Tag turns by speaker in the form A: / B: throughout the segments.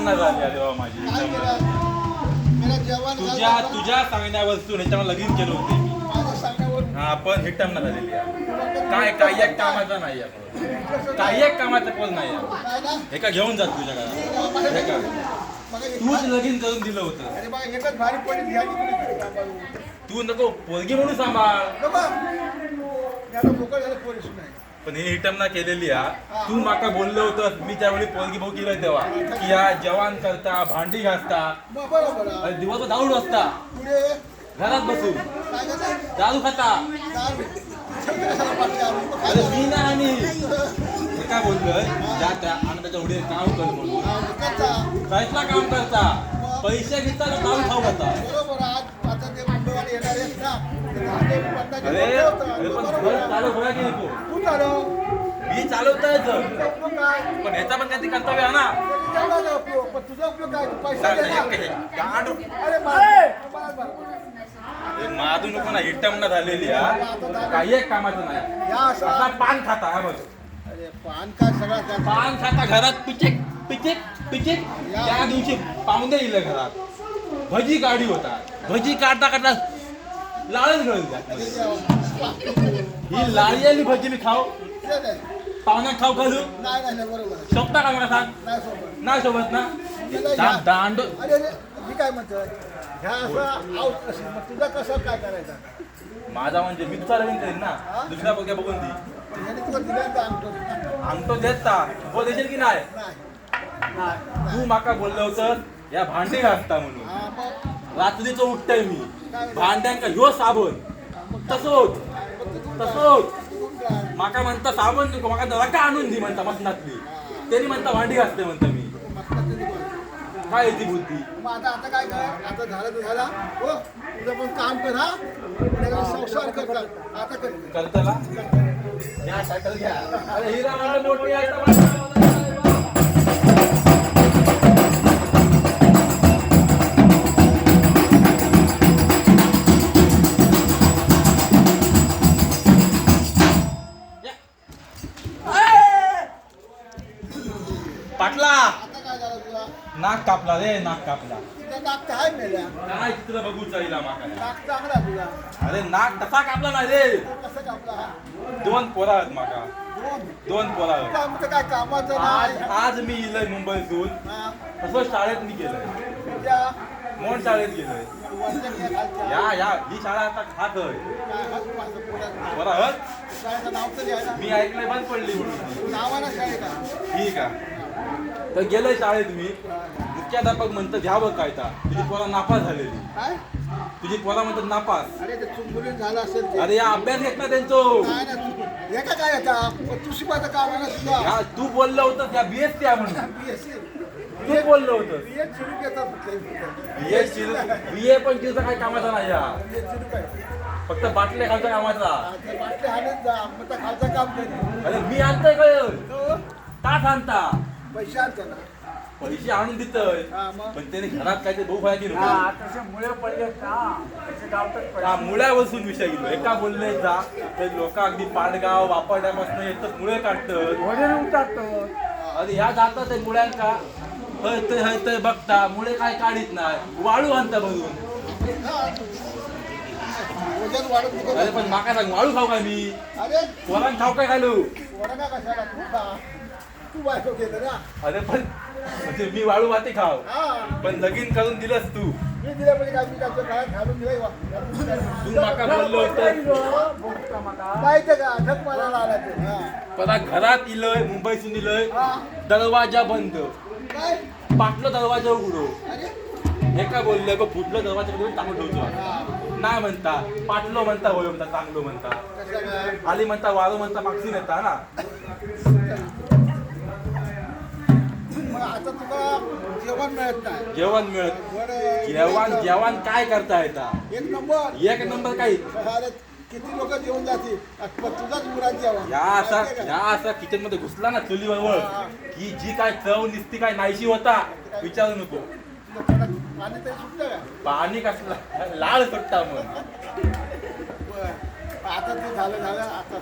A: हिटम ना झाली अरे बाबा माझी
B: काय केलं मेरा जेवण
A: तुझ्या सांगण्या वस्तू ह्याच्यावर लगीन केलं होते मी.
B: माझ्या सांगण्यावर
A: हा पण हिटम ना झालेली आहे. काय काही एक कामाचा नाही आहे. काही एक कामाचा पोल नाही आहे.
B: काय ना
A: हे का घेऊन जात तुझ्या घरात हे का
B: मग
A: तूच लगीन करून दिलं होतं.
B: अरे बा एकच भारी पडली घ्या की तुम्ही
A: तू नको पोरगी म्हणून सांभाळ.
B: बाबा याला मोकळ झालं पोलीस नाही
A: पण हे हिटम ना केलेली हा. तू माका बोललो होतंस मी त्यावेळी पोरगी भाऊ केलं तेव्हा की या जवान करता भांडी घासता
B: बरोबर
A: आणि दिवसभर दारू असता
B: पुढे
A: घरात बसून
B: काय करता
A: दारू खाता. अरे मी ना आणि हे काय बोललोय त्या त्या आनंदाच्या उडे काम कर म्हणून काहीतला काम करता पैसे घेता दारू खाऊ खाता.
B: बरोबर आज आता ते मुंबईवाले येणार आहेत ना
A: अरे अरे पण घर चालू होया की नको
B: तू चालव
A: मी चालवता येतं
B: उपयोग काय
A: पण ह्याचा पण काहीतरी कर्तव्य आहे ना.
B: त्याचा उपयोग पण तुझा उपयोग काय पैसा दे ना.
A: गाडू
B: अरे बरं
A: माधू नको ना हिटम ना झालेली हा. काही एक कामाचं नाही.
B: या
A: आता
B: असा
A: पान खाता हा बघ
B: अरे पान काय सगळा त्या
A: पान खाता घरात पिचिक पिचिक पिचिक त्या दिवशी पाहुणे येईल घरात भजी गाडी होता भजी काढता काढता लाळच गळली. ही लाळी भजी मी खाऊ पाहुण्या खाऊ घालू
B: नाही नाही बरोबर
A: शोभता का मला सांग.
B: नाही सोबत
A: नाही सोबत ना दांड
B: अरे अरे मी काय म्हणतोय ह्या असं आऊट कशी मग तुझा कसं काय करायचं
A: माझा म्हणजे मी तुझा लगीन करीन ना दुसऱ्या बघ्या बघून दी
B: ह्याने तुला दिल्यानंतर आणतो
A: अंगठो देता हो देशील की नाही.
B: नाही
A: तू माका बोललो होतं या भांडी घासता म्हणून
B: हा मग
A: रात्रीचं उठतय मी भांड्यांका ह्यो साबण तसोच माका म्हणता साबण नको माका रका आणून दी म्हणता मसनातली त्यांनी म्हणता भांडी घासते म्हणता मी काय येते बुद्धी.
B: मग आता काय कर आता झालं तर झाला हो तुझं पण काम कर हा पुढे संसार करतात आता कर
A: करताला घ्या सायकल घ्या. अरे हिरा म्हणलं मोठी आहे पाटला
B: आता काय झालं तुला
A: नाक कापला रे नाक कापला.
B: तुझं नाक काय मेल्या
A: काय चित्र बघू चालला माका.
B: नाक चांगला तुला
A: अरे नाक तसा कापला नाही रे.
B: तो कसं कापला हा
A: 2 पोरा आहेत माका
B: दोन
A: 2 पोरा आहेत.
B: आमचं काय कामाचं
A: आज
B: नाही
A: आज मी इलय मुंबईतून
B: हा
A: तसं शाळेत मी गेलोय
B: तुझ्या
A: मोठ शाळेत गेलोय.
B: वरच्या
A: या या ही शाळा आता खात आहे
B: काय हात माझं पोटात
A: बरं हत
B: शाळेचं नाव तरी आहे ना
A: मी ऐकलंय बंद पडली म्हणून.
B: नावानं शाळेत
A: ठीक आहे तर गेलोय शाळेत मी मुख्याध्यापक म्हणतं घ्यावं काय ता तुझी पोरा नापास झालेली
B: काय
A: तुझी पोरा म्हणतात नापास.
B: अरे ते चुंबुलीत झालं असेल ते
A: अरे या अभ्यास घेत ना त्यांचं.
B: काय ना हे का काय आता तू शिकवायचं काम आहे ना सुद्धा
A: या तू बोललं होतं त्या बीएससी आहे म्हणून
B: बीएससी
A: तू बोललं होतं
B: बीए चिरू घेतात
A: बीए पण तिचं काही कामाचा नाही या
B: बीए चिरू काय
A: फक्त बाटल्या खालच्या कामाचा.
B: आता बाटले हाणत जा मग त्या खालचं काम करी
A: अरे मी आणतोय काय
B: तो
A: का आणता
B: पैसे आणतो ना
A: पैसे आणून देतोय
B: हा मग
A: पण त्याने घरात काय ते भाऊ की
B: तसे मुळे पडलेत ना तसे गावतात
A: मुळ्यापासून विषय गेलो एका बोलले जा तर लोक अगदी पाडगाव वापरण्यापासून येतात मुळे काढतात
B: वडील उतारतो
A: अरे ह्या जातात ते मुळ्यांका हय बघता मुळे काय काढीत नाही वाळू आणता भरून.
B: वजन वाढत नको.
A: अरे पण माका सांग वाळू खाऊ काय मी
B: अरे
A: पोरांक खाऊ काय घालू.
B: वडगा कशाला तू खा तू बायको घेतो ना
A: अरे पण म्हणजे मी वाळू भाती खाव
B: हा
A: पण लगीन करून दिलंस तू.
B: मी दिल्या म्हणजे काय मी काय घरात घालून दिलंय
A: तू माका बोललो होतं
B: माहिती का ढक मारायला आला ते हा
A: पण घरात इलय मुंबईतून इलय
B: हा
A: दरवाजा बंद
B: काय
A: पाटलं दरवाजा उघडो
B: अरे
A: हे काय बोललंय बघ फुटलं दरवाजा उघडून टाकून ठेवतो.
B: हा
A: नाही म्हणता पाटलो म्हणता होय म्हणता चांगलो म्हणता
B: कसं काय
A: आली म्हणता वाळू म्हणता मागची नेता ना.
B: मग आता तुला जेवण मिळत नाही
A: जेवण मिळत
B: बरं,
A: जेवण काय करता येता
B: एक नंबर
A: एक नंबर काही
B: अरे किती लोक जेवण जातील पण तुझाच मुलात जेवण
A: या असा किचन मध्ये घुसला ना चुलीवर की जी काय चव निसती काय नाहीशी होता विचारू नको.
B: पाणी तरी सुटतं का
A: पाणी कसला लाल सुटता मग.
B: बरं आता ते झालं आता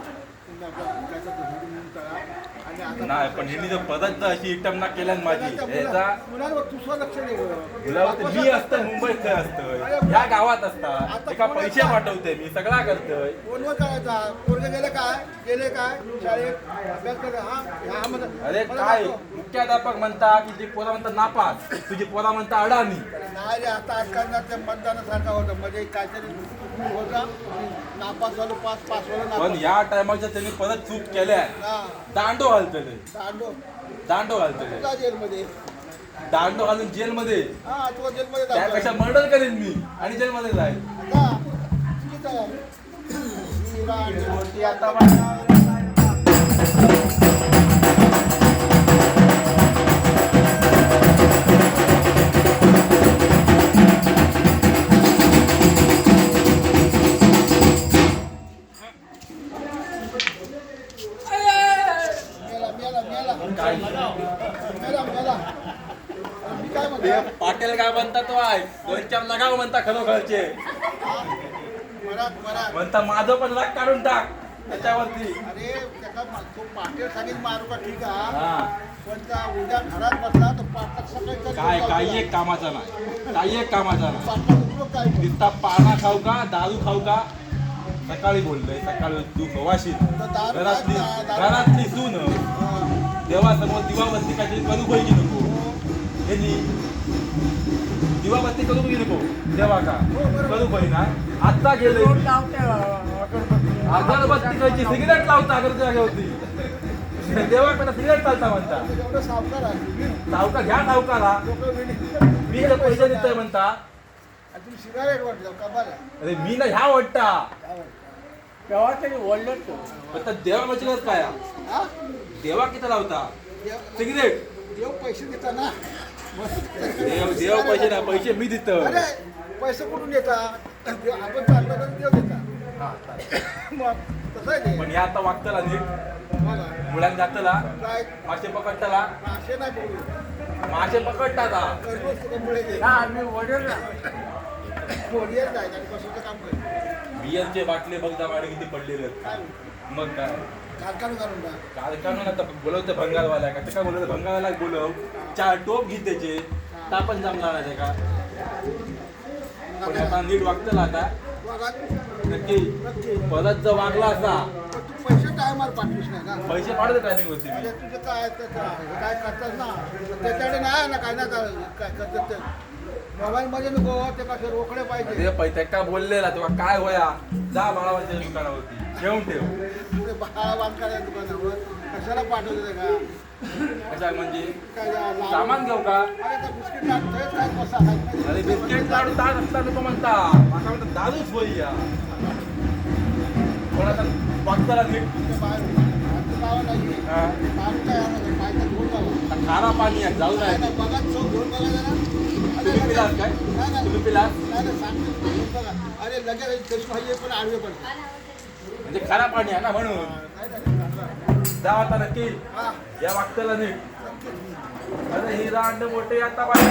B: तुम्ही आपला विकायचा धोरण म्हणून करा आणि आता
A: नाही पण ह्यांनी जर परत अशी इटमना केल्यान माझी ह्याचा
B: मुलांवर तुझं लक्ष नाही
A: गुलाब मी असतं मुंबईत खंय असतं या गावात असतात एका पैसे पाठवते मी सगळा करतोय
B: फोनवर करायचा पोरगे गेले काय शाळेत अभ्यास करता हा मध्ये
A: अरे काय मुख्याध्यापक म्हणता की जी पोरा म्हणता नापास तुझी पोरा म्हणता अडाणी
B: नाही रे आता आजकाल त्या मतदानासारखा होतं म्हणजे काहीतरी होता नापास झालो पास
A: पण
B: झालो
A: या टायमाच्या त्यांनी परत चूक केल्या
B: हा
A: दांडो घालतले दांडो घालतले
B: तुला जेलमध्ये
A: दांडो घालून जेलमध्ये
B: हा तुला जेलमध्ये
A: त्यापेक्षा मर्डर करेन मी आणि जेलमध्ये जाईल
B: आता चुकीचं आहे. हिरा आणि
A: शेवटी आता मला
B: मेला. मी काय म्हणतो
A: ते पाटील काय म्हणता तो आहे 2-4 लगाव म्हणता खरोखरचे
B: मरात
A: म्हणता माझं पण लाग काढून टाक त्याच्यावरती
B: अरे त्याचा तो पाटील सांगेल मारू का ठीक आहे
A: हा
B: पण त्या उद्या घरात बसला तर पाटलात सकाळी
A: काय काही एक कामाचा नाही काही एक कामाचा नाही
B: पाटलाचा उपयोग काय
A: नुसता पाना खाऊ का दारू खाऊ का सकाळी बोललोय सकाळी तू गवाशी घरातली सून देवासमोर दिवाबत्ती काहीतरी करू पाहिजे नको यांनी दिवाबत्ती करू पाहिजे नको देवा का करू पाहिजे ना आता गेले अगरबत्ती सिगरेट लावता अगरबत्ती जागेवरती देवाकडे सिगरेट चालता म्हणता
B: एवढं सावकार आहे
A: सावकार घ्या सावकारा मी तर पैसे देतोय म्हणता
B: आणि तुम्ही सिगारेट वाटलं कमाल आहे
A: अरे मी ना ह्या वाटता
B: केव्हा तरी बोललं
A: पण त्या देवा म्हणजे काय
B: हा
A: देवा किती लावता सिगरेट
B: देव पैसे देता ना
A: देव पैसे ना पैसे मी देतो
B: अरे पैसे कुठून देतात आपण चाललो तर देव देतात मग तसं आहे ते
A: पण या आता वागतला नीट
B: बघा
A: मुलांना जातला
B: काय
A: मासे पकडताला
B: असे नाही बोलू
A: मासे पकडता
B: कर्ज मुळे ते
C: आम्ही वडील
B: कोरियर जायचं आणि कशाचं काम करतो
A: बियरचे बाटले बघता माडे किती पडलेले आहेत.
B: काय
A: मग काय
B: कारखाना घालून टाक
A: कारखाना आता बोलवते भंगारवाला का ते काय बोलवते भंगारवाला बोलव 4 टोप घे त्याचे तापण जमला नाही का पण आता नीट वागतला आता
B: बघा
A: नक्की
B: नक्की
A: परत जर वागला असा
B: पण तू पैसे टायमार पाठवूस नाही ना
A: पैसे पाडते ट्रेनिंग होती
B: म्हणजे
A: मी
B: तुझं काय काय करतात ना त्याच्याकडे नाही ना काय ना काय करतात ते मोबाईलमध्ये नको ते कसे रोकडे पाहिजे
A: अरे पैसे का बोललेला तेव्हा काय होया जा बाळावाच्या दुकानावरती ठेवून ठेव
B: ते बाळा बांधकाऱ्या दुकानावर कशाला पाठवते का
A: कशा म्हणजे
B: काय लाडू-
A: सामान घेऊ का
B: अरे त्या बिस्किट लाडू तेच काय बसा काय
A: अरे बिस्किट लाडू ताज असता नको म्हणता माका म्हणता दारूच होई या पण आता वागताला नीट
B: बाहेर नाही
A: हा.
B: बाहेर काय आणायचं? काय तर घेऊन जावं.
A: आता खारा पाणी आहे जाऊ
B: काय
A: नाही
B: तर बघा चौक घेऊन बघा जरा. अरे
A: तुम्ही पिलास काय
B: नाही, नाही.
A: तुम्ही पिलास
B: नाही, नाही, सांगतो घेऊन बघा. अरे लगेच देश पाहिजे पण आडवे पडतात
A: म्हणजे खारा पाणी आहे ना म्हणून
B: काय झालं?
A: जा आता नक्की
B: हा
A: या वागताला नीट
B: नक्की.
A: अरे हिरा अंड मोठे आता बाहेर